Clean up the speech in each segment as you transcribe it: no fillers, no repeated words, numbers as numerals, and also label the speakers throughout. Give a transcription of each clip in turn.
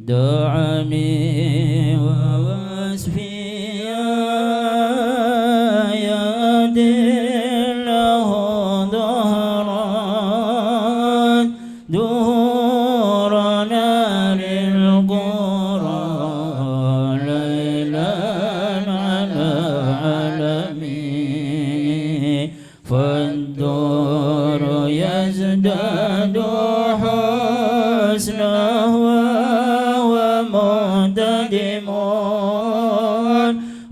Speaker 1: دعني ووصفي يدله ظهران دهورنا للقرى ليلا على عالمي فالدور يزداد حسنه ومهتدم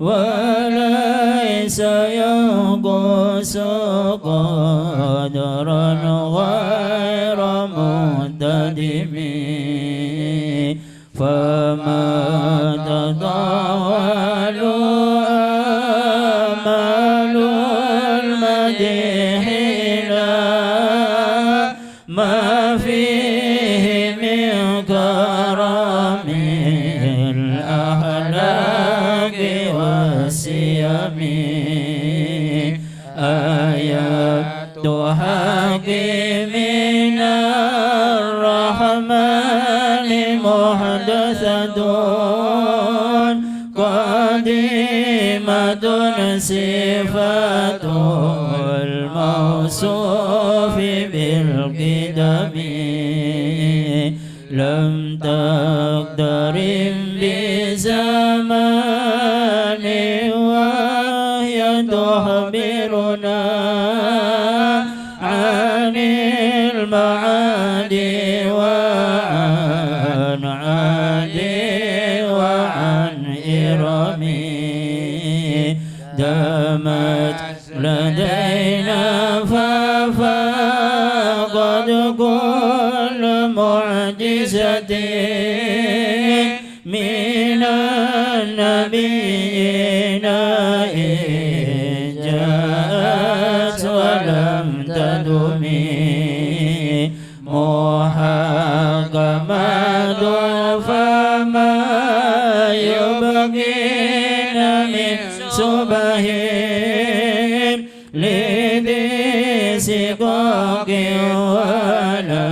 Speaker 1: وليس ينقص قدرا غير مهتدم فما تطاول آمال المديح لا ما فيه من كرم الأخلاق والسيم آيات حق من الرحمن محدثة قديمة صفة الموصوف بالقدم لم تقترن بزمان وهي تخبرنا عن المعادي وعن عادي وعن إرمي دامت لدينا ففقد كل معجزة من النبيين إن جاءت ولم تدم محكمات فما يبقين من سبه لذي سقاق ولا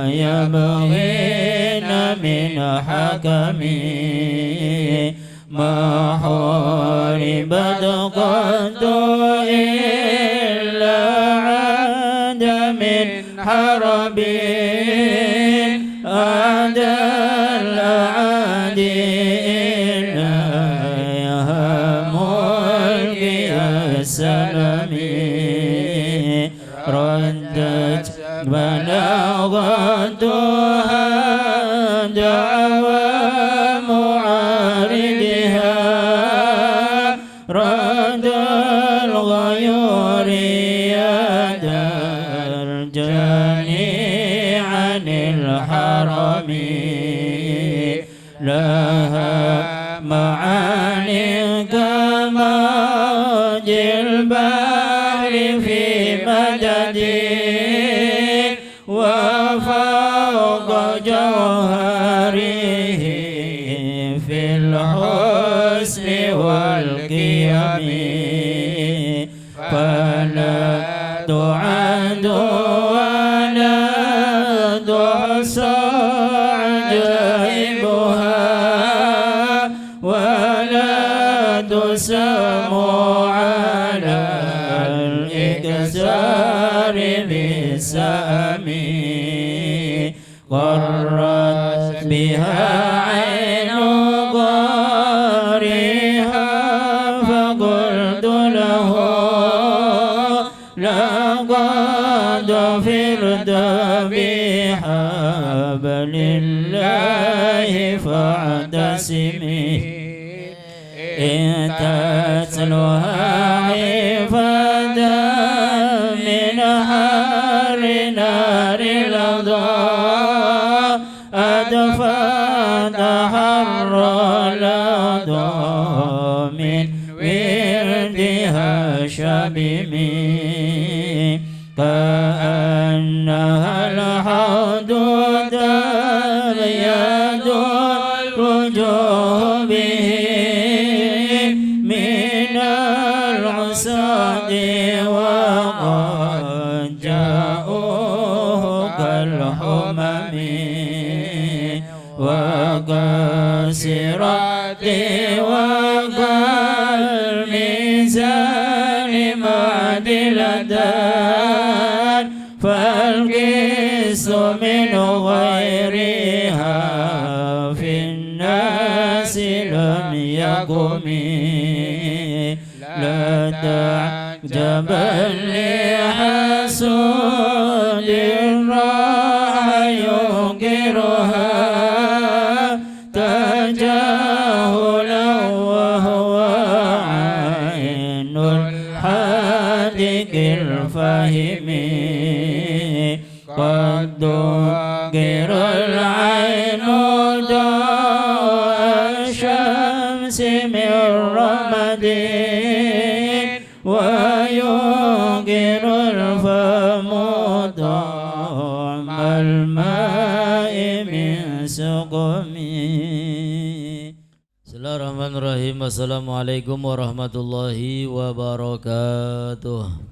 Speaker 1: يبغين من حكم ما حاربت قد إلا عاد من حرب عاد الأعادي إليها ملكي السلام ردت بلاغتها دعوى معارضها رد الغيور يد الجاني عن الحرم لها معاني كموج البحر في مددي وفوق جوهره في الحسن والقيم فلا تعد ولا تحصى عجائبها ولا تسام على الإكسار بالسام قرت بها عين قارها فقلت له لقد فرد بحبل الله فاعتصمي إن تتلوها عفادا من حر نار الأضاء أدفت حر الأضاء من وردها شبمي كأنها الحوض تبيض الوجوه به من العصاة وقد جاءوه كالحمم وكالصراط وكالميزان معدلتان فالقسط من غيرها في الناس لم يقم لا تعجبا لحسود الراح ينكرها تجاهلا وهو عين الحادق الفهم قد ذكر العين ضوء الشمس من رمد وينكر الفم طعم الماء من سقم. Bismillahirrahmanirrahim. Assalamualaikum warahmatullahi wabarakatuh.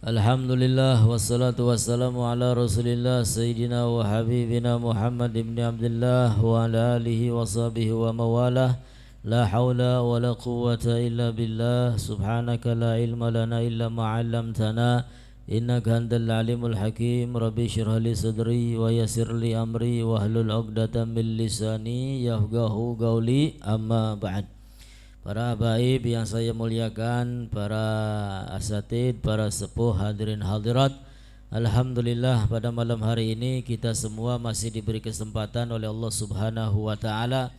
Speaker 1: Alhamdulillah wassalatu wassalamu ala rasulillah sayyidina wa habibina Muhammad ibn Abdullah wa ala alihi wa sahbihi wa mawalah. La hawla wa la quwwata illa billah. Subhanaka la ilma lana illa ma'allamtana innaka antal alimul hakim. Rabbi shrah li sadri wa yassir li amri wa hlul 'uqdatam min lisani yafqahu qawli. Amma ba'd. Para habaib yang saya muliakan, para asatid, para sepuh, hadirin hadirat, alhamdulillah pada malam hari ini kita semua masih diberi kesempatan oleh Allah Subhanahu wa taala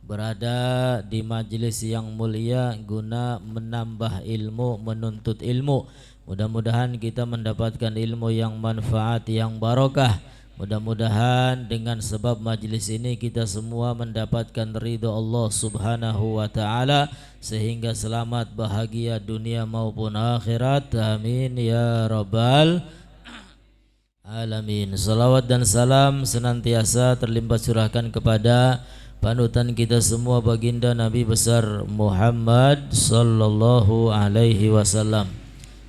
Speaker 1: berada di majelis yang mulia guna menambah ilmu, menuntut ilmu. Mudah-mudahan kita mendapatkan ilmu yang manfaat, yang barokah. Mudah-mudahan dengan sebab majlis ini kita semua mendapatkan ridha Allah Subhanahu wa taala sehingga selamat bahagia dunia maupun akhirat. Amin ya rabbal alamin. Salawat dan salam senantiasa terlimpah curahkan kepada panutan kita semua baginda Nabi besar Muhammad sallallahu alaihi wasallam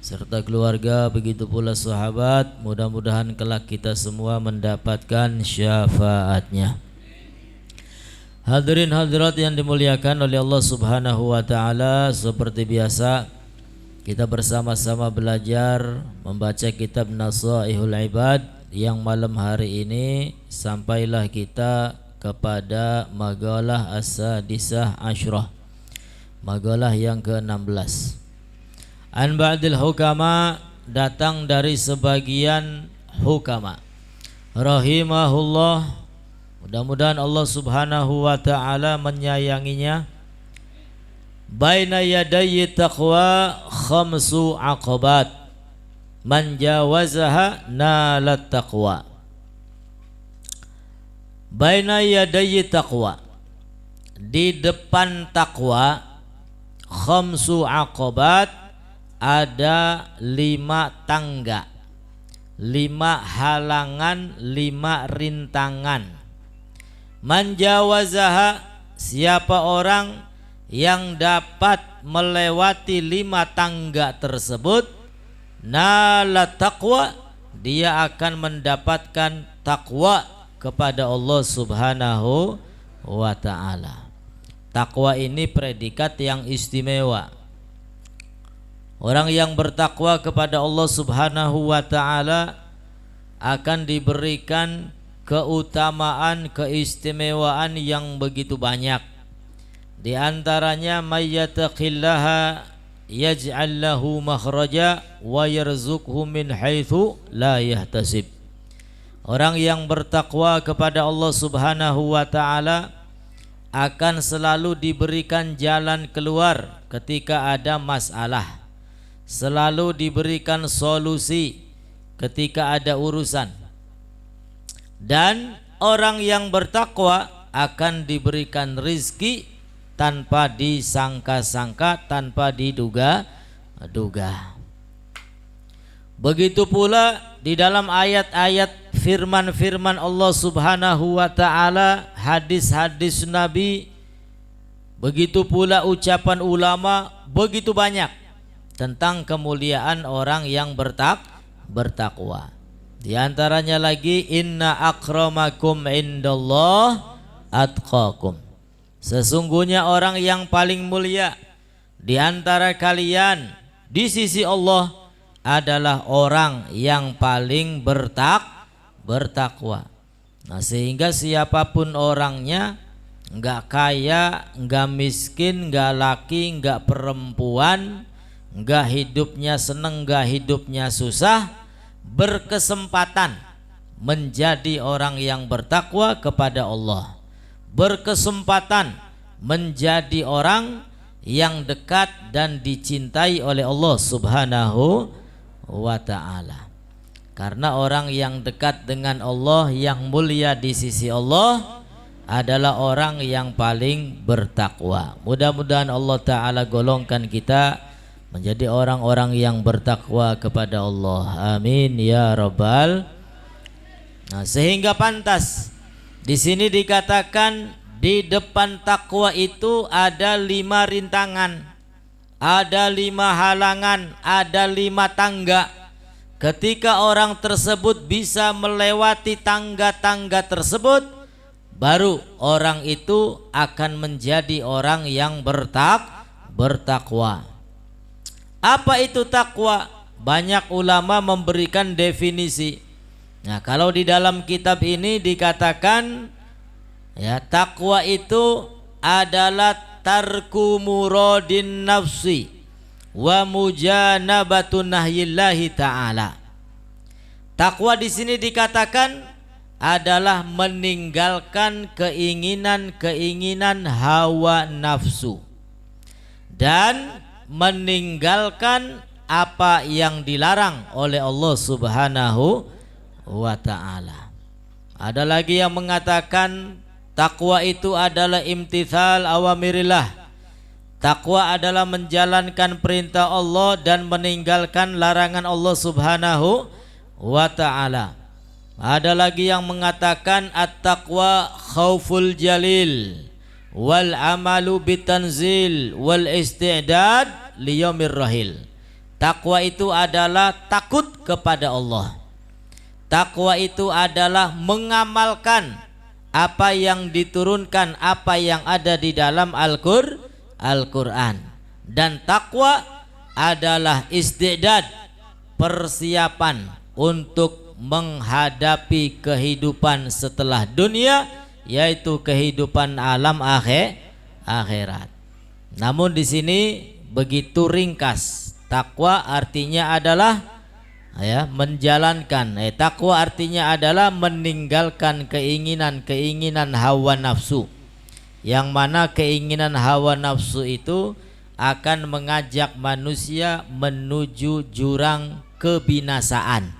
Speaker 1: serta keluarga, begitu pula sahabat. Mudah-mudahan kelak kita semua mendapatkan syafaatnya. Hadirin hadirat yang dimuliakan oleh Allah Subhanahu wa taala, seperti biasa kita bersama-sama belajar membaca kitab Nasaihul Ibad yang malam hari ini sampailah kita kepada maqalah as-sadisah asyrah, maqalah yang ke-16. An ba'dil hukama, datang dari sebagian hukama rahimahullah, mudah-mudahan Allah Subhanahu wa taala menyayanginya. Baina yadayyi taqwa khamsu aqabat man jawazaha nalat taqwa. Baina yadayyi taqwa, di depan takwa, khamsu aqabat, ada 5 tangga, 5 halangan, 5 rintangan. Man jawazaha, siapa orang yang dapat melewati 5 tangga tersebut, nala taqwa, dia akan mendapatkan takwa kepada Allah Subhanahu wa ta'ala. Takwa ini predikat yang istimewa. Orang yang bertakwa kepada Allah Subhanahu wa ta'ala akan diberikan keutamaan, keistimewaan yang begitu banyak. Di antaranya mayyattaqillaha yaj'al lahu makhraja wa yarzuqhu min haitsu la yahtasib. Orang yang bertakwa kepada Allah Subhanahu wa ta'ala akan selalu diberikan jalan keluar ketika ada masalah, selalu diberikan solusi ketika ada urusan. Dan orang yang bertakwa akan diberikan rizki tanpa disangka-sangka, tanpa diduga-duga. Begitu pula di dalam ayat-ayat firman-firman Allah Subhanahu wa ta'ala, hadis-hadis Nabi, begitu pula ucapan ulama, begitu banyak tentang kemuliaan orang yang bertakwa. Di antaranya lagi inna akramakum indallah atqakum. Sesungguhnya orang yang paling mulia di antara kalian di sisi Allah adalah orang yang paling bertakwa. Nah, sehingga siapapun orangnya, enggak kaya, enggak miskin, enggak laki, enggak perempuan, enggak hidupnya seneng, enggak hidupnya susah, berkesempatan menjadi orang yang bertakwa kepada Allah, berkesempatan menjadi orang yang dekat dan dicintai oleh Allah Subhanahu wa ta'ala. Karena orang yang dekat dengan Allah, yang mulia di sisi Allah adalah orang yang paling bertakwa. Mudah-mudahan Allah ta'ala golongkan kita menjadi orang-orang yang bertakwa kepada Allah. Amin ya rabbal. Nah, sehingga pantas di sini dikatakan di depan takwa itu ada 5 rintangan, ada 5 halangan, ada 5 tangga. Ketika orang tersebut bisa melewati tangga-tangga tersebut, baru orang itu akan menjadi orang yang bertakwa. Apa itu takwa? Banyak ulama memberikan definisi. Nah, kalau di dalam kitab ini dikatakan, ya, takwa itu adalah tarku muradin nafsi wa mujanabatun nahyillahi ta'ala. Takwa di sini dikatakan adalah meninggalkan keinginan-keinginan hawa nafsu dan meninggalkan apa yang dilarang oleh Allah Subhanahu wa ta'ala. Ada lagi yang mengatakan takwa itu adalah imtithal awamirillah. Takwa adalah menjalankan perintah Allah dan meninggalkan larangan Allah Subhanahu wa ta'ala. Ada lagi yang mengatakan at-taqwa khauful jalil wal amalu bitanzil wal isti'dad liyaumir rahil. Takwa itu adalah takut kepada Allah. Takwa itu adalah mengamalkan apa yang diturunkan, apa yang ada di dalam Al-Quran. Dan takwa adalah isti'dad, persiapan untuk menghadapi kehidupan setelah dunia, yaitu kehidupan alam akhirat. Namun di sini begitu ringkas. Takwa artinya adalah menjalankan. Takwa artinya adalah meninggalkan keinginan-keinginan hawa nafsu, yang mana keinginan hawa nafsu itu akan mengajak manusia menuju jurang kebinasaan.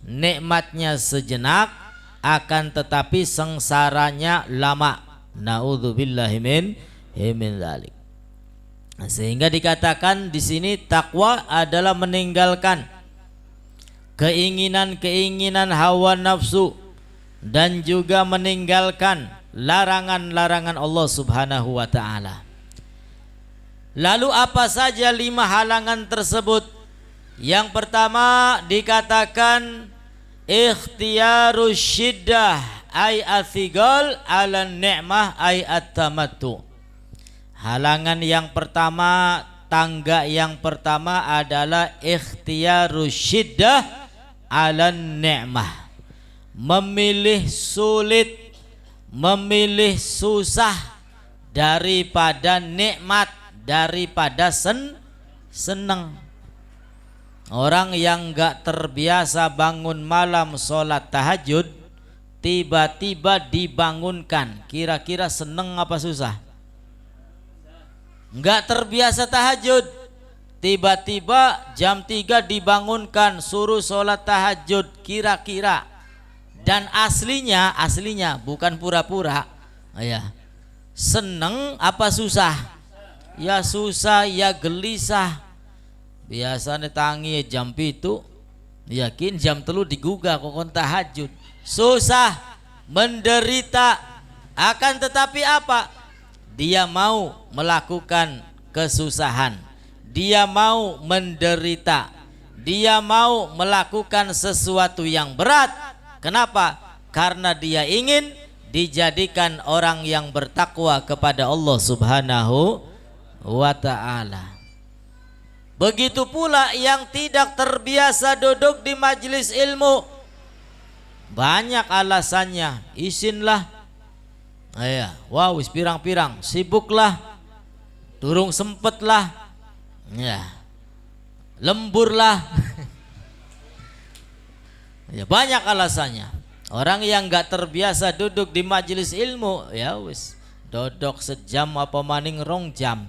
Speaker 1: Nikmatnya sejenak, akan tetapi sengsaranya lama. Naudzubillahi min dzalik. Sehingga dikatakan di sini takwa adalah meninggalkan keinginan-keinginan hawa nafsu dan juga meninggalkan larangan-larangan Allah Subhanahu wa ta'ala. Lalu apa saja 5 halangan tersebut? Yang pertama dikatakan ikhtiyaru syiddah ay athigal ala ni'mah ay at-tamattu. Halangan yang pertama, tangga yang pertama adalah ikhtiyaru syiddah ala ni'mah. Memilih sulit, memilih susah daripada nikmat, daripada seneng. Orang yang gak terbiasa bangun malam sholat tahajud, tiba-tiba dibangunkan, kira-kira seneng apa susah? Gak terbiasa tahajud, tiba-tiba jam 3 dibangunkan suruh sholat tahajud, kira-kira. Dan aslinya bukan pura-pura, seneng apa susah? Ya susah, ya gelisah. Biasanya tangi jam itu, yakin jam 3 digugah kokon tahajud. Susah, menderita. Akan tetapi apa? Dia mau melakukan kesusahan, dia mau menderita, dia mau melakukan sesuatu yang berat. Kenapa? Karena dia ingin dijadikan orang yang bertakwa kepada Allah Subhanahu wa ta'ala. Begitu pula yang tidak terbiasa duduk di majelis ilmu, banyak alasannya. Isinlah, wow, wis pirang-pirang, sibuklah, durung sempetlah, ya, lemburlah. Ya, banyak alasannya. Orang yang nggak terbiasa duduk di majelis ilmu, ya wis dodok sejam apa maning 2 jam.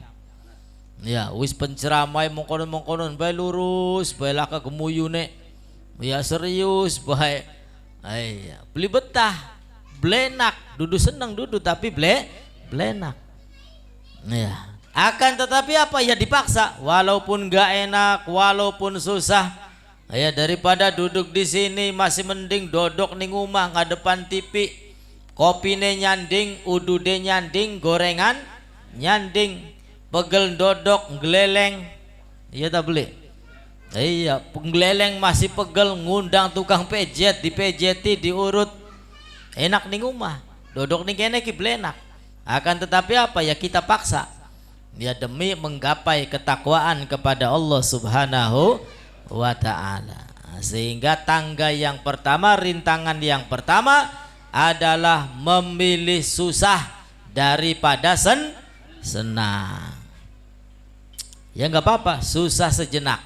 Speaker 1: Ya wis penceramai mongkonon bae lurus, bae laka gemuyune. Ya serius bae. Beli betah, blenak, dudu seneng dudu tapi blenak. Ya. Akan tetapi apa ya dipaksa, walaupun nggak enak, walaupun susah. Ya daripada duduk di sini masih mending dodok ning omah ngadepan TV, kopine nyanding, udude nyanding, gorengan nyanding, pegel dodok ngeleleng. Iya tak beli? Iya, ngeleleng masih pegel, ngundang tukang pejet, dipejeti, diurut. Enak ning omah, dodok ning kene ki blenak. Akan tetapi apa ya kita paksa. Ya demi menggapai ketakwaan kepada Allah Subhanahu wa ta'ala. Sehingga tangga yang pertama, rintangan yang pertama adalah memilih susah daripada senang. Ya nggak apa-apa, susah sejenak,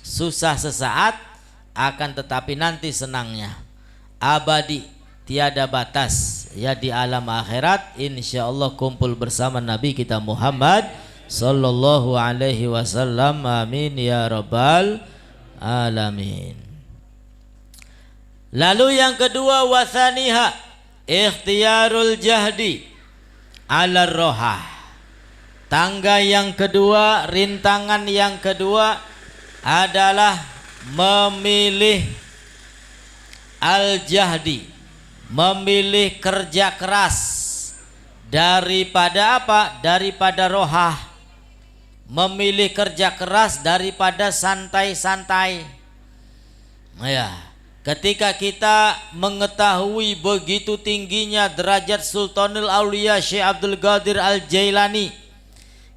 Speaker 1: susah sesaat, akan tetapi nanti senangnya abadi, tiada batas. Ya di alam akhirat insya Allah kumpul bersama Nabi kita Muhammad sallallahu alaihi wasallam. Amin ya rabbal alamin. Lalu yang kedua, wasaniha ikhtiyarul jahdi ala rohah. Tangga yang kedua, rintangan yang kedua adalah memilih al-jahdi, memilih kerja keras daripada apa? Daripada rohah. Memilih kerja keras daripada santai-santai. Ya, ketika kita mengetahui begitu tingginya derajat Sultanul Aulia Syekh Abdul Qadir Al-Jailani,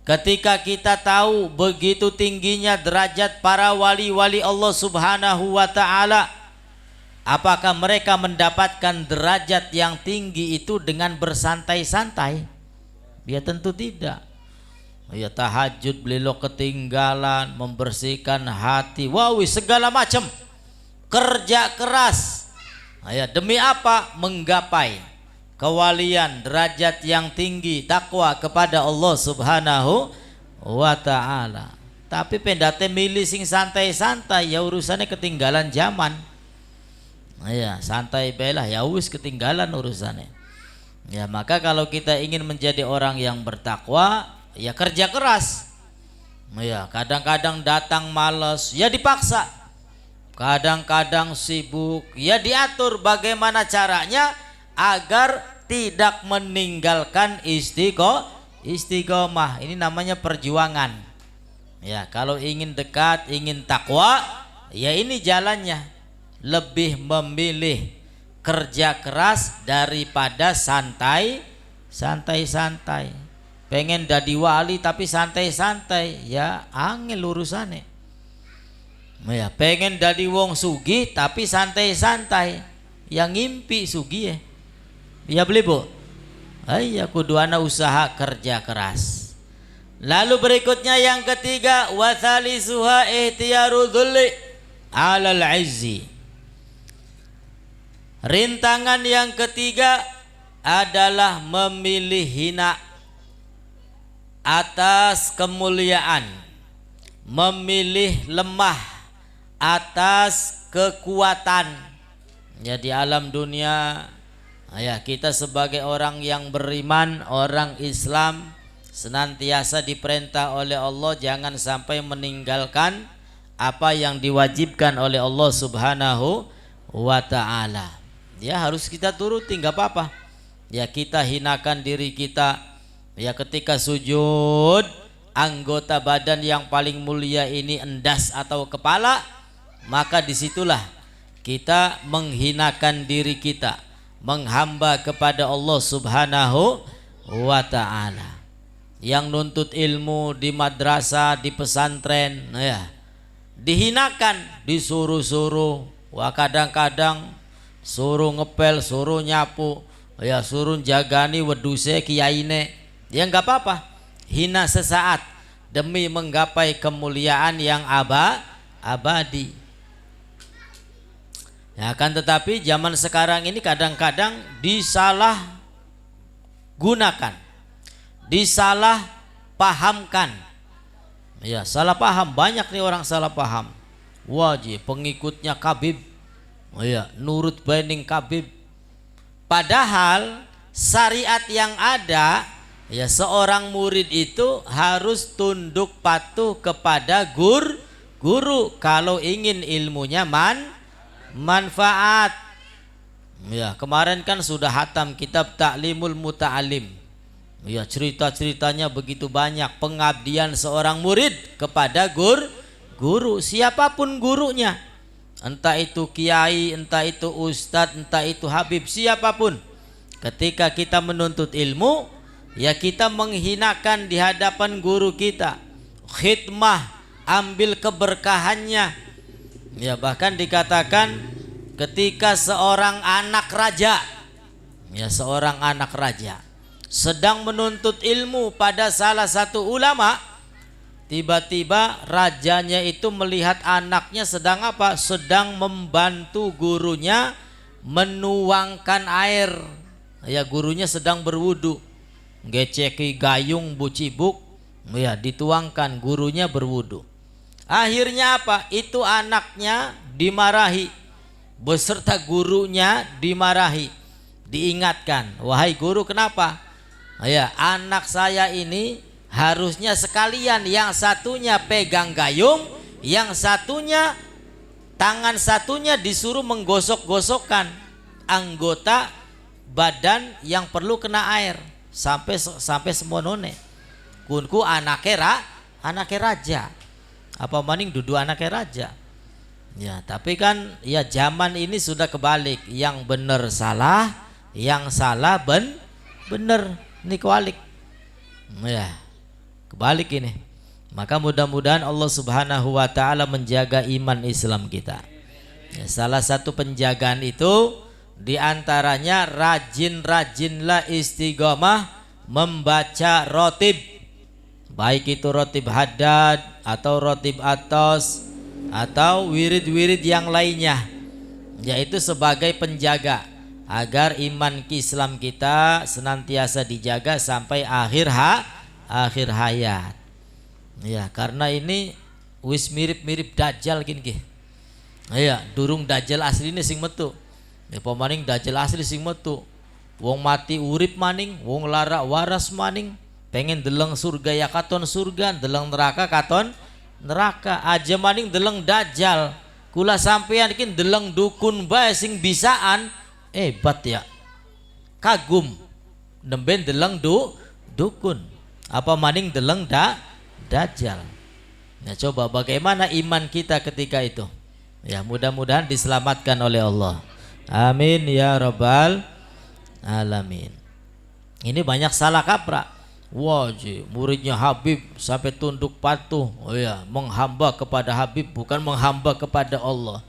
Speaker 1: ketika kita tahu begitu tingginya derajat para wali-wali Allah Subhanahu wa ta'ala, apakah mereka mendapatkan derajat yang tinggi itu dengan bersantai-santai? Ya tentu tidak. Ya tahajud beliau ketinggalan, membersihkan hati, wow segala macam kerja keras. Ya demi apa? Menggapai kewalian, derajat yang tinggi, takwa kepada Allah Subhanahu wa ta'ala. Tapi pendate milih sing santai-santai, ya urusannya ketinggalan zaman. Ya santai belah, ya wis ketinggalan urusannya. Ya maka kalau kita ingin menjadi orang yang bertakwa, ya kerja keras. Ya kadang-kadang datang malas, ya dipaksa. Kadang-kadang sibuk, ya diatur bagaimana caranya agar tidak meninggalkan istiqomah. Ini namanya perjuangan. Ya kalau ingin dekat, ingin takwa, ya ini jalannya. Lebih memilih kerja keras daripada santai-santai. Pengen dadi wali tapi santai-santai, ya angel urusannya. Ya pengen dadi wong sugih tapi santai-santai, yang ngimpi sugih ya. Ya beli bu, ya kudu ana usaha kerja keras. Lalu berikutnya yang ketiga, wathalisuha ihtiyaru dhulli alal izzi. Rintangan yang ketiga adalah memilih hina atas kemuliaan, memilih lemah atas kekuatan. Ya di alam dunia, ya kita sebagai orang yang beriman, orang Islam, senantiasa diperintah oleh Allah jangan sampai meninggalkan apa yang diwajibkan oleh Allah Subhanahu wa ta'ala. Ya harus kita turuti, nggak apa-apa. Ya kita hinakan diri kita. Ya ketika sujud, anggota badan yang paling mulia ini endas atau kepala, maka disitulah kita menghinakan diri kita, menghamba kepada Allah Subhanahu wa ta'ala. Yang nuntut ilmu di madrasah, di pesantren, ya, dihinakan, disuruh-suruh, wah kadang-kadang suruh ngepel, suruh nyapu, ya suruh jagani weduse kiyaine, ya nggak apa-apa, hina sesaat demi menggapai kemuliaan yang abadi. Ya kan, tetapi zaman sekarang ini kadang-kadang disalah gunakan, disalah pahamkan. Ya, salah paham, banyak nih orang salah paham. Wajib pengikutnya Khabib, ya nurut banding Khabib. Padahal syariat yang ada, ya seorang murid itu harus tunduk patuh kepada guru kalau ingin ilmunya manfaat. Ya, kemarin kan sudah hatam kitab Ta'limul Muta'alim. Ya, cerita-ceritanya begitu banyak, pengabdian seorang murid kepada guru, siapapun gurunya. Entah itu kiai, entah itu ustadz, entah itu habib, siapapun. Ketika kita menuntut ilmu, ya kita menghinakan di hadapan guru kita. Khidmah, ambil keberkahannya. Ya, bahkan dikatakan ketika seorang anak raja, ya seorang anak raja sedang menuntut ilmu pada salah satu ulama, tiba-tiba rajanya itu melihat anaknya sedang apa? Sedang membantu gurunya menuangkan air. Ya, gurunya sedang berwudu, ngeceki gayung bucibuk, ya dituangkan, gurunya berwudu. Akhirnya apa? Itu anaknya dimarahi, beserta gurunya dimarahi, diingatkan, wahai guru, kenapa? Ya, anak saya ini harusnya sekalian, yang satunya pegang gayung, yang satunya tangan satunya disuruh menggosok-gosokkan anggota badan yang perlu kena air sampai semonone. Kunku anaknya raja, apa maning dudu anaknya raja. Ya, tapi kan ya zaman ini sudah kebalik, yang benar salah, yang salah benar. Ini kebalik. Ya, kebalik ini. Maka mudah-mudahan Allah Subhanahu wa ta'ala menjaga iman Islam kita. Ya, salah satu penjagaan itu diantaranya rajin-rajinlah istiqomah membaca rotib, baik itu rotib haddad atau rotib atos atau wirid-wirid yang lainnya, yaitu sebagai penjaga agar iman Islam kita senantiasa dijaga sampai akhir hayat. Ya, karena ini wis mirip-mirip dajjal gini. Ya, durung dajjal asli ini sing metu. Ya, pemaning dajjal asli sing metu. Wong mati urip maning, wong lara waras maning. Pengen deleng surga ya katon surga, deleng neraka katon neraka. Aja maning deleng dajjal. Kula sampeyan iki deleng dukun bae sing bisaan. Hebat ya, kagum nemben deleng dukun, apa maning deleng dajjal. Nah, coba bagaimana iman kita ketika itu. Ya, mudah-mudahan diselamatkan oleh Allah, amin ya rabbal alamin. Ini banyak salah kaprah. Wajib muridnya Habib sampai tunduk patuh, oh ya, menghamba kepada Habib, bukan menghamba kepada Allah.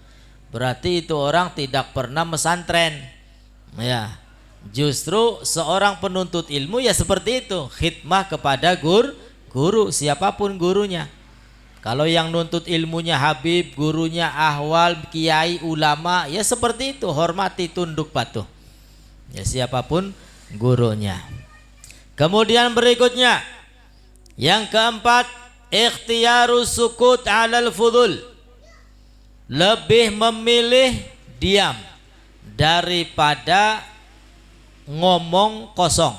Speaker 1: Berarti itu orang tidak pernah mesantren. Ya, justru seorang penuntut ilmu ya seperti itu, khidmah kepada guru, siapapun gurunya. Kalau yang nuntut ilmunya Habib, gurunya ahwal, kiai, ulama, ya seperti itu, hormati, tunduk patuh. Ya, siapapun gurunya. Kemudian berikutnya, yang keempat, ikhtiyarus sukut 'alal fudul. Lebih memilih diam daripada ngomong kosong.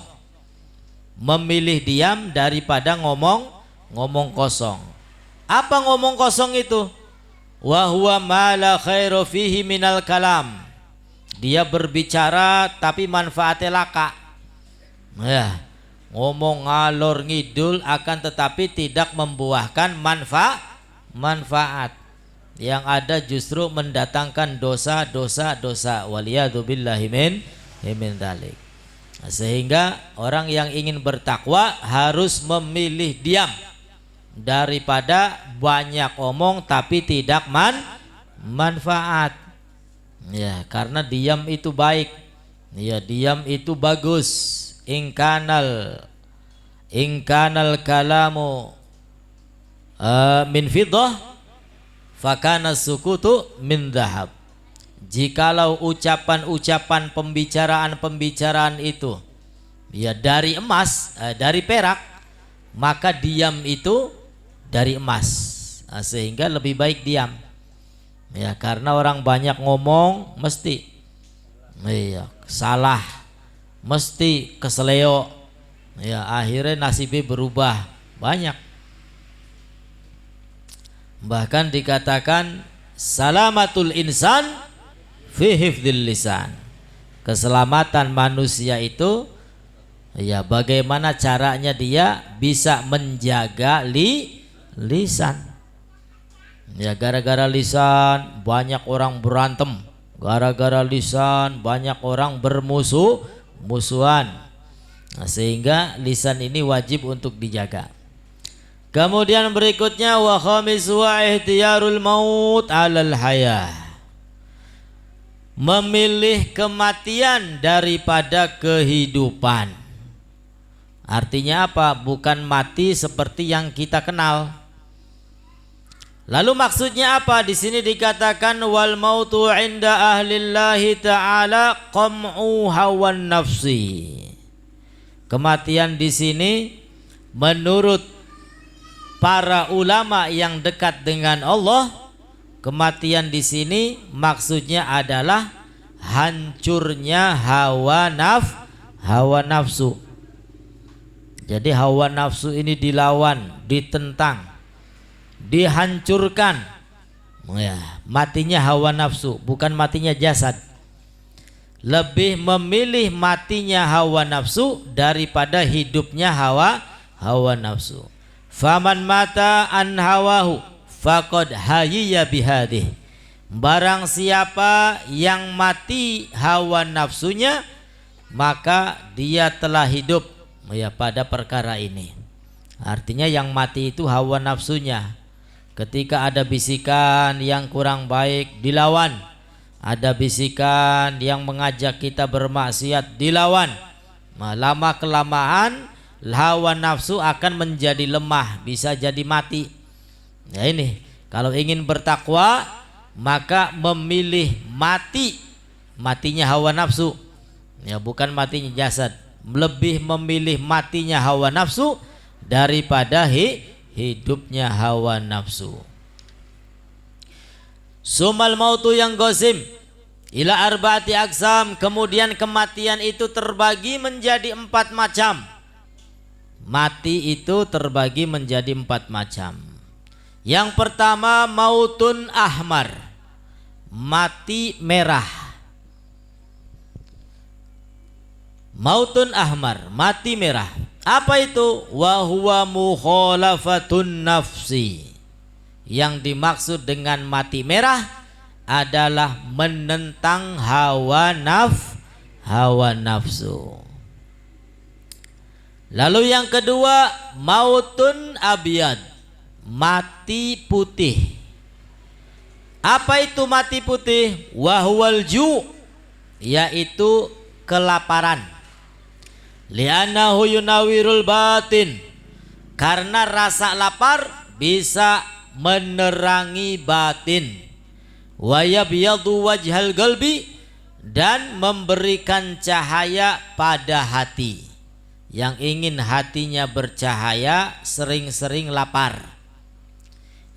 Speaker 1: Memilih diam daripada ngomong kosong. Apa ngomong kosong itu? Wa huwa ma la khairu fihi minal kalam. Dia berbicara tapi manfaatnya laka. Ya, ngomong ngalor ngidul akan tetapi tidak membuahkan manfaat. yang ada justru mendatangkan dosa. Waliyadzubillahi min dzalik. Sehingga orang yang ingin bertakwa harus memilih diam daripada banyak omong tapi tidak manfaat. Ya, karena diam itu baik. Ya, diam itu bagus. Ingkanal kalamu min fiddah fakana sukutu min dhahab. Jikalau ucapan-ucapan pembicaraan itu ya dari emas, dari perak, maka diam itu dari emas. Sehingga lebih baik diam. Ya, karena orang banyak ngomong mesti salah, mesti keseleo. Ya, akhirnya nasibnya berubah banyak. Bahkan dikatakan salamatul insan fi hifdzil lisan. Keselamatan manusia itu ya bagaimana caranya dia bisa menjaga lisan. Ya, gara-gara lisan banyak orang berantem, gara-gara lisan banyak orang bermusuhan. Nah, sehingga lisan ini wajib untuk dijaga. Kemudian berikutnya wa khamisu wa ihtiyarul maut 'alal hayah. Memilih kematian daripada kehidupan. Artinya apa? Bukan mati seperti yang kita kenal. Lalu maksudnya apa? Di sini dikatakan wal mautu 'inda ahlillahi ta'ala qam'u hawan nafsi. Kematian di sini menurut para ulama yang dekat dengan Allah, kematian di sini maksudnya adalah hancurnya hawa nafsu. Jadi hawa nafsu ini dilawan, ditentang, dihancurkan. Ya, matinya hawa nafsu, bukan matinya jasad. Lebih memilih matinya hawa nafsu daripada hidupnya hawa nafsu. Faman mata an hawahu faqad hayya bihadih. Barang siapa yang mati hawa nafsunya, maka dia telah hidup ya pada perkara ini. Artinya yang mati itu hawa nafsunya. Ketika ada bisikan yang kurang baik, dilawan. Ada bisikan yang mengajak kita bermaksiat, dilawan. Lama kelamaan hawa nafsu akan menjadi lemah, bisa jadi mati. Ya, ini kalau ingin bertakwa maka memilih matinya hawa nafsu. Ya, bukan matinya jasad. Lebih memilih matinya hawa nafsu daripada hidupnya hawa nafsu. Sumal mautu yang gosim ila arba'ati aksam. Kemudian kematian itu terbagi menjadi 4 macam. Mati itu terbagi menjadi 4 macam. Yang pertama mautun ahmar, mati merah. Mautun ahmar, mati merah. Apa itu? Wa huwa mukhalafatun nafsi. Yang dimaksud dengan mati merah adalah menentang hawa nafsu. Lalu yang kedua mautun abyad, mati putih. Apa itu mati putih? Wa huwal ju', yaitu kelaparan. Li'annahu yunawirul batin, karena rasa lapar bisa menerangi batin. Wa yabyadu wajhal qalbi, dan memberikan cahaya pada hati. Yang ingin hatinya bercahaya sering-sering lapar.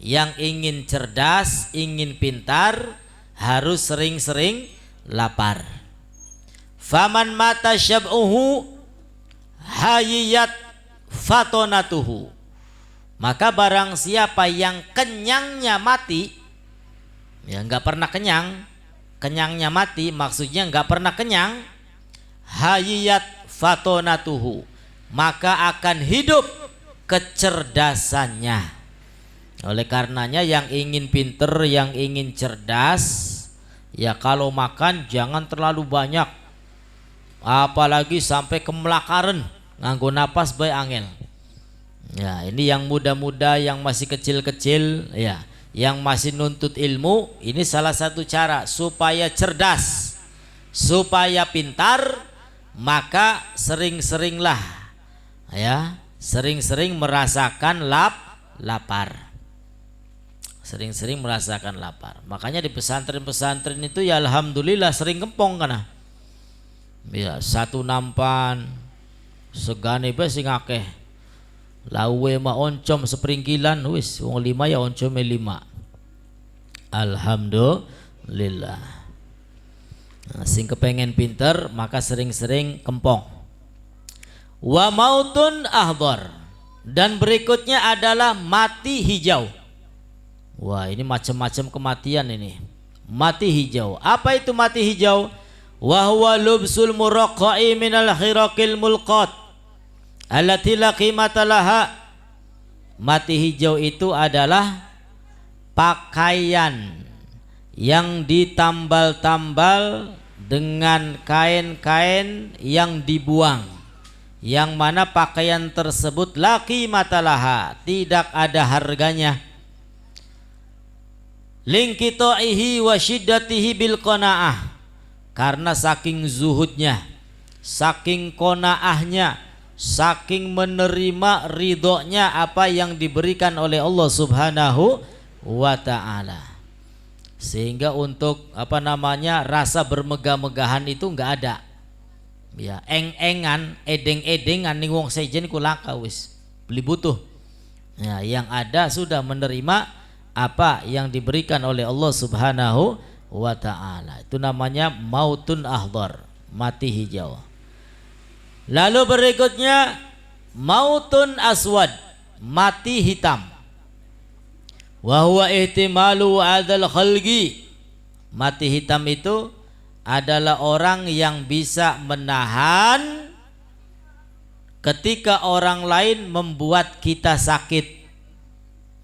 Speaker 1: Yang ingin cerdas, ingin pintar, harus sering-sering lapar. Faman mata syab'uhu hayiyat fatonatuhu. Maka barang siapa yang kenyangnya mati, ya nggak pernah kenyang, kenyangnya mati maksudnya nggak pernah kenyang, hayiyat fatonatuhu, maka akan hidup kecerdasannya. Oleh karenanya yang ingin pinter, yang ingin cerdas, ya kalau makan jangan terlalu banyak, apalagi sampai kemelakaran, nganggo napas bae angel. Ya, ini yang muda-muda, yang masih kecil-kecil, ya, yang masih nuntut ilmu, ini salah satu cara supaya cerdas, supaya pintar, maka sering-seringlah, ya, sering-sering merasakan lapar. Sering-sering merasakan lapar. Makanya di pesantren-pesantren itu ya alhamdulillah sering kempong kana. Ya, satu nampan segane bae sing akeh. Lawe mah oncom seperingkilan wis wong 5 ya oncome 5. Alhamdulillah. Nah, sing kepengen pinter maka sering-sering kempong. Wa mautun ahdar. Dan berikutnya adalah mati hijau. Wah, ini macam-macam kematian ini. Mati hijau. Apa itu mati hijau? Wa huwa lubsul muraqqai minal khiraqil mulqat allati la qimata laha. Mati hijau itu adalah pakaian yang ditambal-tambal dengan kain-kain yang dibuang, yang mana pakaian tersebut la qimata laha, tidak ada harganya. Lingkitoihi wa syiddatihi bil qanaah, karena saking zuhudnya, saking qanaahnya, saking menerima ridhonya apa yang diberikan oleh Allah Subhanahu wa ta'ala, sehingga untuk rasa bermegah-megahan itu enggak ada. Ya, eng-engan, edeng-edengan ning wong sejen ku laka wis beli butuh. Ya, yang ada sudah menerima apa yang diberikan oleh Allah Subhanahu wa ta'ala. Itu namanya mautun ahdar, mati hijau. Lalu berikutnya mautun aswad, mati hitam. Wa huwa ihtimalu adzal khalqi. Mati hitam itu adalah orang yang bisa menahan ketika orang lain membuat kita sakit.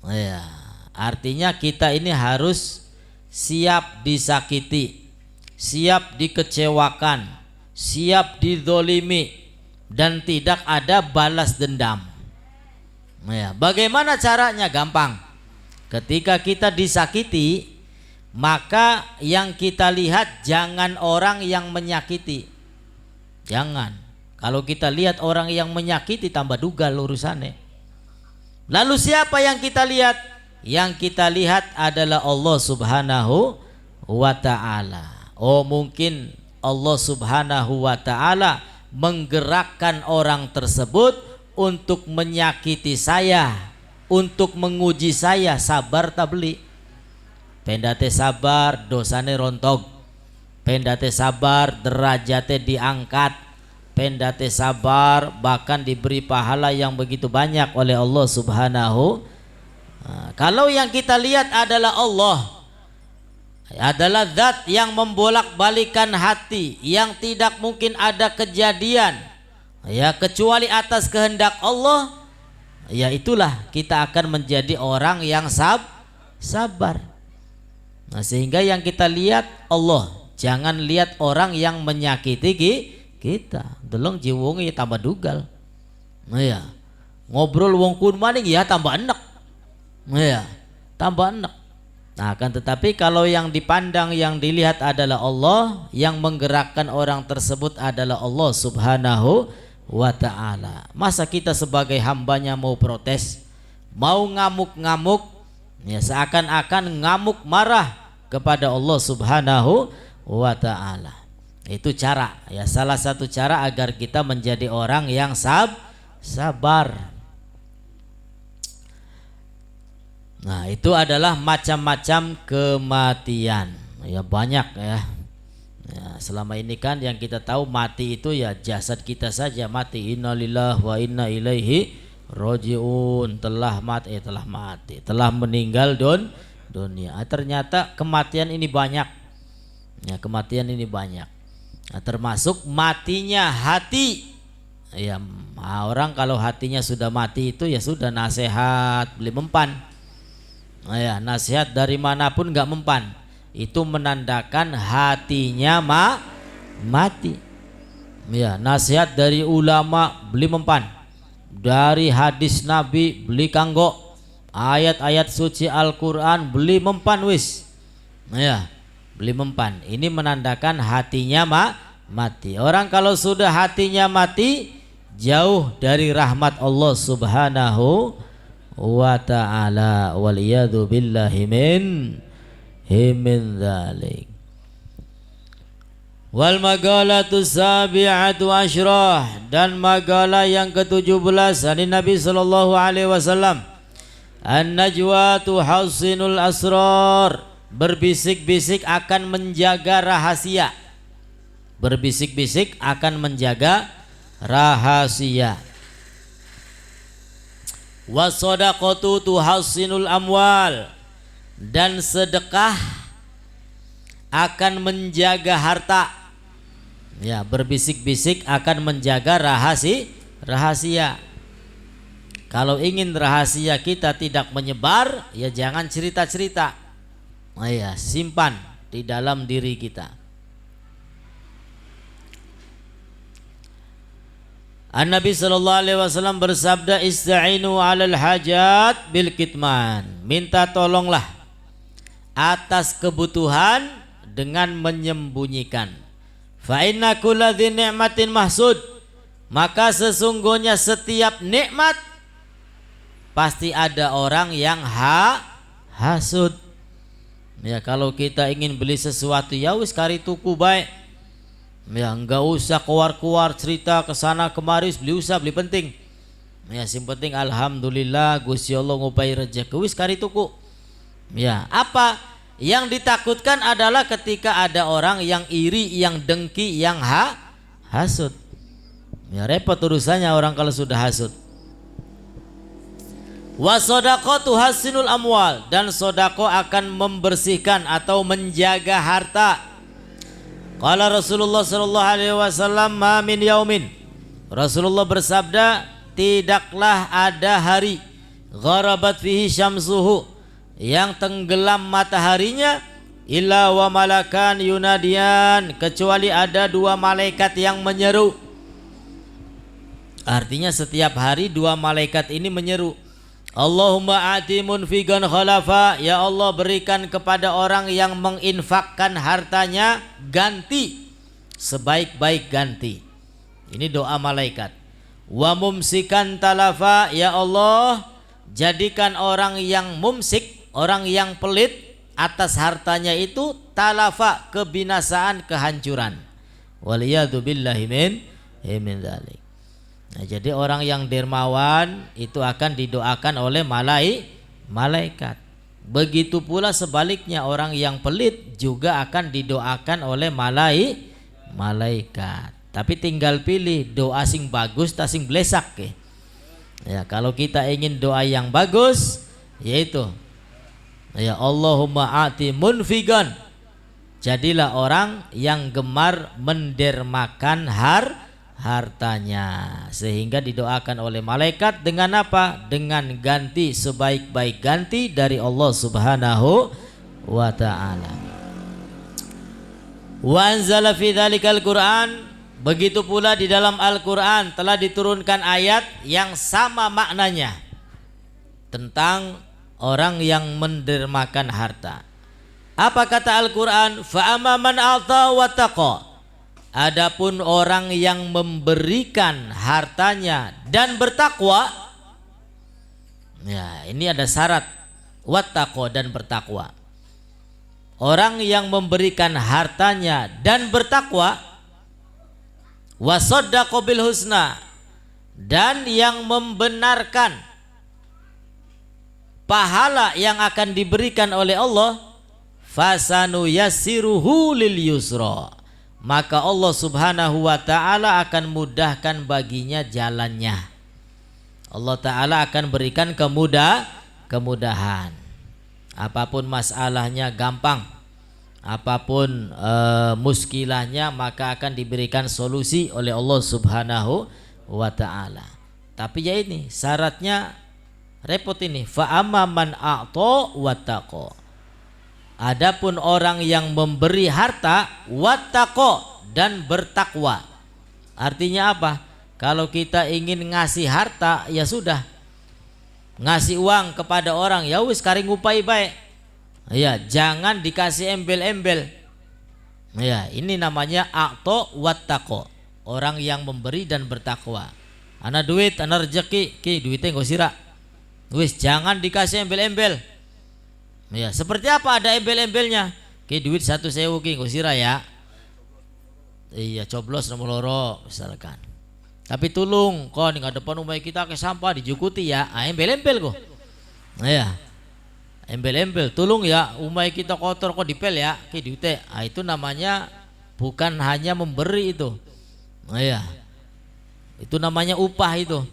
Speaker 1: Ya, artinya kita ini harus siap disakiti, siap dikecewakan, siap dizolimi, dan tidak ada balas dendam. Ya, bagaimana caranya? Gampang. Ketika kita disakiti, maka yang kita lihat jangan orang yang menyakiti. Jangan. Kalau kita lihat orang yang menyakiti tambah dugal urusannya. Lalu siapa yang kita lihat? Yang kita lihat adalah Allah Subhanahu wa ta'ala. Oh, mungkin Allah Subhanahu wa ta'ala menggerakkan orang tersebut untuk menyakiti saya, untuk menguji saya. Sabar tak beli. Pendate sabar dosane rontok. Pendate sabar derajate diangkat. Pendate sabar bahkan diberi pahala yang begitu banyak oleh Allah Subhanahu. Nah, kalau yang kita lihat adalah Allah, adalah zat yang membolak-balikan hati, yang tidak mungkin ada kejadian ya kecuali atas kehendak Allah, ya itulah kita akan menjadi orang yang sabar. Nah, sehingga yang kita lihat Allah, jangan lihat orang yang menyakiti kita. Delong jiwongi tambah dugal. Nah, ya. Ngobrol wong kun maning ya tambah enek. Ya, tambah enak. Nah, akan tetapi kalau yang dipandang, yang dilihat adalah Allah, yang menggerakkan orang tersebut adalah Allah Subhanahu wa ta'ala. Masa kita sebagai hambanya mau protes, mau ngamuk-ngamuk, ya seakan-akan ngamuk marah kepada Allah Subhanahu wa ta'ala. Itu cara, ya salah satu cara agar kita menjadi orang yang sabar. Nah, itu adalah macam-macam kematian. Ya banyak ya. Ya, selama ini kan yang kita tahu mati itu ya jasad kita saja mati. Innalillahi wa inna ilaihi rajiun. Telah mati, telah meninggal dunia. Ternyata kematian ini banyak. Ya, kematian ini banyak. Nah, termasuk matinya hati. Ya, orang kalau hatinya sudah mati itu ya sudah nasihat beli mempan. Ya, nasihat dari manapun nggak mempan. Itu menandakan hatinya mati. Ya, nasihat dari ulama beli mempan. Dari hadis Nabi beli kanggo. Ayat-ayat suci Al-Qur'an beli mempan wis. Ya, beli mempan. Ini menandakan hatinya mati. Orang kalau sudah hatinya mati, jauh dari rahmat Allah Subhanahu wa ta'ala, waliyadu billahi min dzalik. Wal magalatu sabi'atu asyrah, dan magalah yang ke-17 dari Nabi sallallahu alaihi wasallam, an-najwa tuhassinul asrar, berbisik-bisik akan menjaga rahasia. Berbisik-bisik akan menjaga rahasia. Wasodaqatu tuhassinul amwal, dan sedekah akan menjaga harta. Ya, berbisik-bisik akan menjaga rahasia. Kalau ingin rahasia kita tidak menyebar, ya jangan cerita-cerita. Ya, simpan di dalam diri kita. An-Nabi sallallahu alaihi wasallam bersabda, ista'inu 'alal hajat bil kitman. Minta tolonglah atas kebutuhan dengan menyembunyikan. Fa inna kulla dzi ni'matin mahsud, maka sesungguhnya setiap nikmat pasti ada orang yang hasud. Ya, kalau kita ingin beli sesuatu, ya wis kari tuku baik. Ya, enggak usah keluar-keluar cerita ke sana kemari, beli penting. Ya, sing penting alhamdulillah Gusti Allah ngupai rezeki wis kari tuku. Ya, apa yang ditakutkan adalah ketika ada orang yang iri, yang dengki, yang hasud. Ya, repot urusannya orang kalau sudah hasud. Wa shadaqatu hasinul amwal, dan sodako akan membersihkan atau menjaga harta. Qala Rasulullah sallallahu alaihi wasallam, ma min yaumin, Rasulullah bersabda, tidaklah ada hari gharabat fihi syamsuhu, yang tenggelam mataharinya, illa wa malakan yunadian, kecuali ada dua malaikat yang menyeru. Artinya setiap hari dua malaikat ini menyeru, Allahumma ati munfiqan khalafa, ya Allah berikan kepada orang yang menginfakkan hartanya ganti, sebaik-baik ganti. Ini doa malaikat. Wa mumsikan talafa, ya Allah jadikan orang yang mumsik, orang yang pelit atas hartanya itu talafa, kebinasaan, kehancuran. Waliyadu billahi min dzalik. Nah, jadi orang yang dermawan itu akan didoakan oleh malaikat. Begitu pula sebaliknya, orang yang pelit juga akan didoakan oleh malaikat. Tapi tinggal pilih doa sing bagus tak sing blesak ke. Ya, kalau kita ingin doa yang bagus, yaitu ya Allahumma ati munfigan, jadilah orang yang gemar mendermakan hartanya, sehingga didoakan oleh malaikat dengan apa? Dengan ganti sebaik-baik ganti dari Allah Subhanahu wa ta'ala. Wa anzala fi dzalikal Qur'an, begitu pula di dalam Al-Qur'an telah diturunkan ayat yang sama maknanya tentang orang yang mendermakan harta. Apa kata Al-Qur'an? Fa amma man ata wa taqa, adapun orang yang memberikan hartanya dan bertakwa. Ya, ini ada syarat, wattaqo, dan bertakwa. Orang yang memberikan hartanya dan bertakwa, wasaddaqa bil husna, dan yang membenarkan pahala yang akan diberikan oleh Allah, fasanu yassiruhu lil yusra, maka Allah Subhanahu wa ta'ala akan mudahkan baginya jalannya. Allah ta'ala akan berikan kemudahan. Apapun masalahnya gampang, apapun muskilahnya maka akan diberikan solusi oleh Allah Subhanahu wa ta'ala. Tapi ya ini syaratnya Repot ini. Fa amma man a'ta wattaqo. Adapun orang yang memberi harta wattaqo dan bertakwa. Artinya apa? Kalau kita ingin ngasih harta ya sudah, ngasih uang kepada orang ya wis kari ngupai baik. Ya, jangan dikasih embel-embel. Ya, ini namanya a'ta wattaqo. Orang yang memberi dan bertakwa. Ana duit, ana rezeki, ki duitnya engko sira. Wis jangan dikasih embel-embel. Ya, seperti apa ada embel-embelnya? Ki duit 1.000 ki engko sira ya. Iya, coblos nomor loro misalkan. Tapi tulung kok ning depan umai kita ke sampah dijukuti ya. Ah, embel-embel kok. Ya. Embel-embel, tulung ya umai kita kotor kok dipel ya ki duitnya. Ah, itu namanya bukan hanya memberi itu. Ya. Itu namanya upah itu.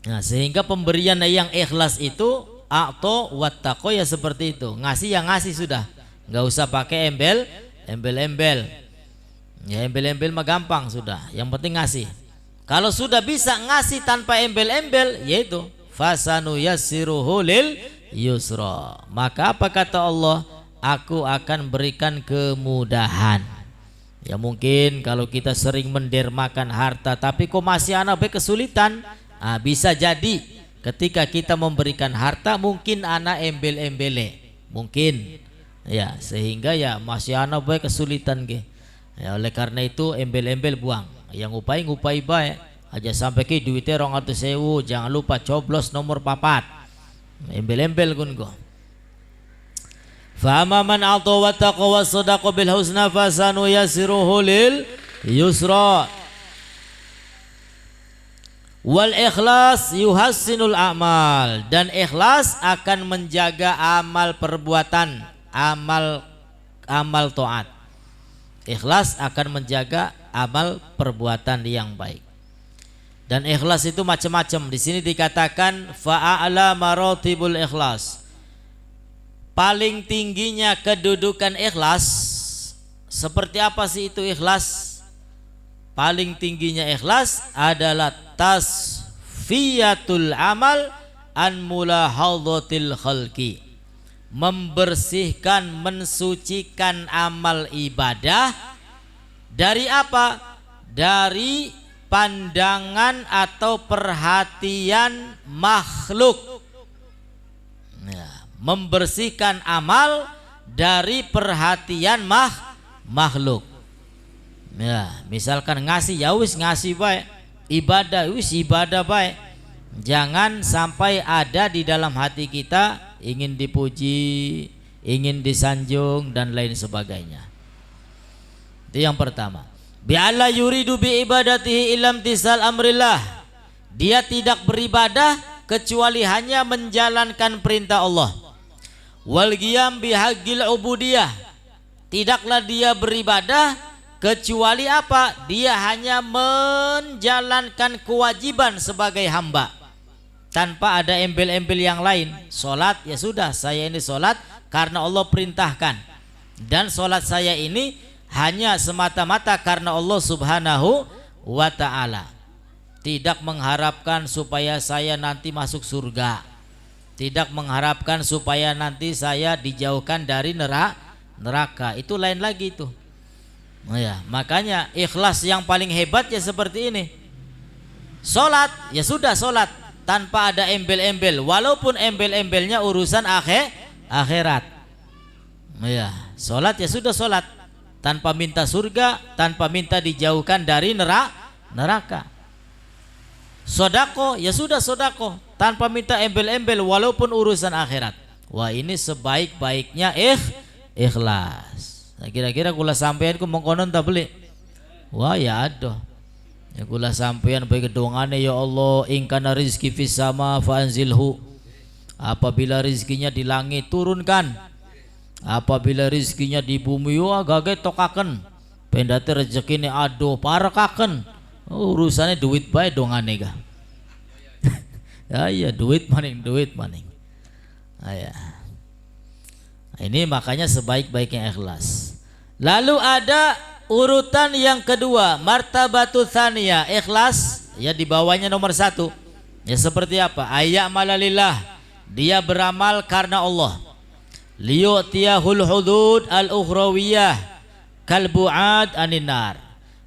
Speaker 1: Nah, sehingga pemberian yang ikhlas itu a'ta wattaqo ya seperti itu. Ngasih yang ngasih sudah. Enggak usah pakai embel-embel. Ya embel-embel mah gampang sudah. Yang penting ngasih. Kalau sudah bisa ngasih tanpa embel-embel yaitu fasanu yassiruhu lil yusra. Maka apa kata Allah? Aku akan berikan kemudahan. Ya mungkin kalau kita sering mendermakan harta tapi kok masih anak kesulitan. Nah, bisa jadi ketika kita memberikan harta mungkin anak embel-embele mungkin ya sehingga ya masih anak baik kesulitan ke ya oleh karena itu embel-embel buang yang ngupai baik aja sampai ke duitnya 200.000 jangan lupa coblos nomor 4 embel-embel kun go fa amma man a'ta wa taqwa wa sadaqa bil husna fasanu yasiruhu lil yusra. Wal ikhlas yuhassinul a'mal, dan ikhlas akan menjaga amal perbuatan, amal taat. Ikhlas akan menjaga amal perbuatan yang baik. Dan ikhlas itu macam-macam. Di sini dikatakan fa'a'la maratibul ikhlas. Paling tingginya kedudukan ikhlas. Seperti apa sih itu ikhlas? Paling tingginya ikhlas adalah tasfiyatul amal an mulahadhatil khalqi. Membersihkan, mensucikan amal ibadah dari apa? Dari pandangan atau perhatian makhluk. Ya, membersihkan amal dari perhatian makhluk. Ya, misalkan ngasih ya wis ngasih baik, ibadah wis ibadah baik. Jangan sampai ada di dalam hati kita ingin dipuji, ingin disanjung dan lain sebagainya. Itu yang pertama. Bi'alla yuridu bi ibadatihi ilam tisal amrillah. Dia tidak beribadah kecuali hanya menjalankan perintah Allah. Wal qiyam bihaqqil ubudiyah. Tidaklah dia beribadah kecuali apa? Dia hanya menjalankan kewajiban sebagai hamba tanpa ada embel-embel yang lain. Solat ya sudah, saya ini solat karena Allah perintahkan, dan solat saya ini hanya semata-mata karena Allah subhanahu wa ta'ala. Tidak mengharapkan supaya saya nanti masuk surga, tidak mengharapkan supaya nanti saya dijauhkan dari neraka. Itu lain lagi itu. Oh ya, makanya ikhlas yang paling hebat ya seperti ini. Solat ya sudah solat tanpa ada embel-embel, walaupun embel-embelnya urusan akhirat. Oh ya, solat ya sudah solat tanpa minta surga, tanpa minta dijauhkan dari neraka. Sodako ya sudah sodako tanpa minta embel-embel walaupun urusan akhirat. Wah, ini sebaik-baiknya ikhlas. Nah, kira-kira kula sampean ku mengkonon tak beli. Wah ya aduh. Ya kula sampean baik kedongane ya Allah ingkana rizki fis sama fa'anzilhu. Apabila rizkinya di langit turunkan. Apabila rizkinya di bumi wah gage tokaken. Pendate rezekine aduh parekaken. Urusannya duit bae dongane ga. Ya iya duit maning. Aya. Ini makanya sebaik-baiknya ikhlas. Lalu ada urutan yang kedua, martabatu tsaniyah, ikhlas ya di bawahnya nomor 1. Ya seperti apa? Ayat malalillah, dia beramal karena Allah. Liyu'tiyahul hudud al-ukhrawiyah kal bu'ad aninar.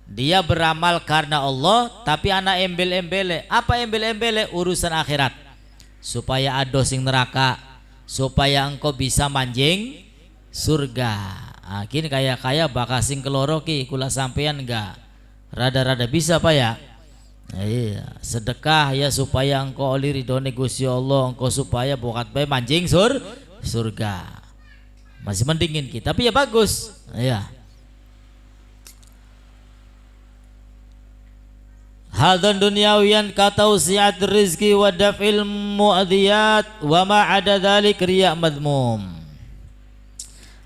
Speaker 1: Dia beramal karena Allah, tapi anak embel-embele. Apa embel-embele? Urusan akhirat. Supaya ado sing neraka, supaya engkau bisa manjing surga. Kini kaya bakal sing keloro ki kula sampean enggak. Rada-rada bisa Pak ya? Iya, sedekah ya supaya engkau oli ridhone Gusti Allah, engkau supaya bokat bae manjing surga. Masih mendingin kita, tapi ya bagus. Iya. Hadan dunyawiyan katausiat rizki wa daf'il mu'adiyat wa ma ada dzalik riya madmum.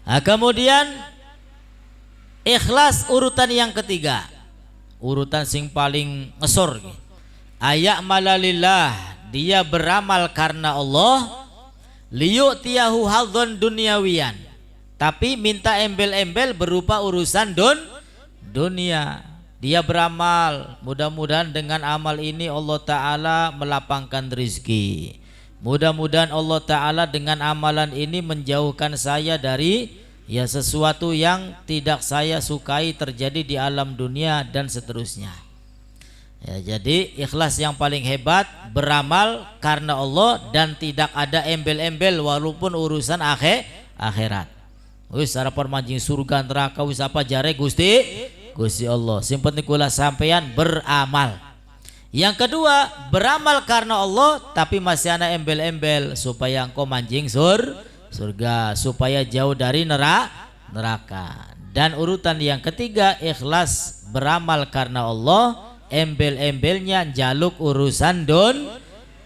Speaker 1: Kemudian ikhlas urutan yang ketiga, urutan sing paling ngesor. Ayak malalillah, dia beramal karena Allah, liyu'tiyahu hadzan dunyawiyan, tapi minta embel-embel berupa urusan dunia. Dia beramal, mudah-mudahan dengan amal ini Allah Ta'ala melapangkan rizki. Mudah-mudahan Allah Ta'ala dengan amalan ini menjauhkan saya dari ya sesuatu yang tidak saya sukai terjadi di alam dunia dan seterusnya. Ya, jadi ikhlas yang paling hebat, beramal karena Allah dan tidak ada embel-embel walaupun urusan akhirat. Wis harapan manjing surga neraka wis apa jare Gusti Allah. Simpen kula sampeyan beramal. Yang kedua, beramal karena Allah tapi masih ada embel-embel supaya engkau manjing surga, supaya jauh dari neraka. Dan urutan yang ketiga, ikhlas beramal karena Allah, embel-embelnya jaluk urusan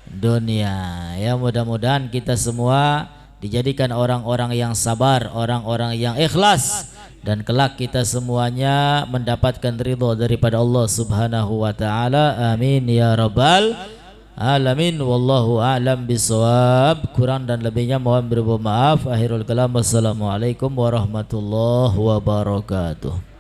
Speaker 1: dunia. Ya mudah-mudahan kita semua dijadikan orang-orang yang sabar, orang-orang yang ikhlas, dan kelak kita semuanya mendapatkan ridho daripada Allah Subhanahu wa taala. Amin ya rabbal alamin. Wallahu a'lam bisawab. Kurang dan lebihnya mohon bermaaf. Akhirul kalam, wassalamualaikum warahmatullahi wabarakatuh.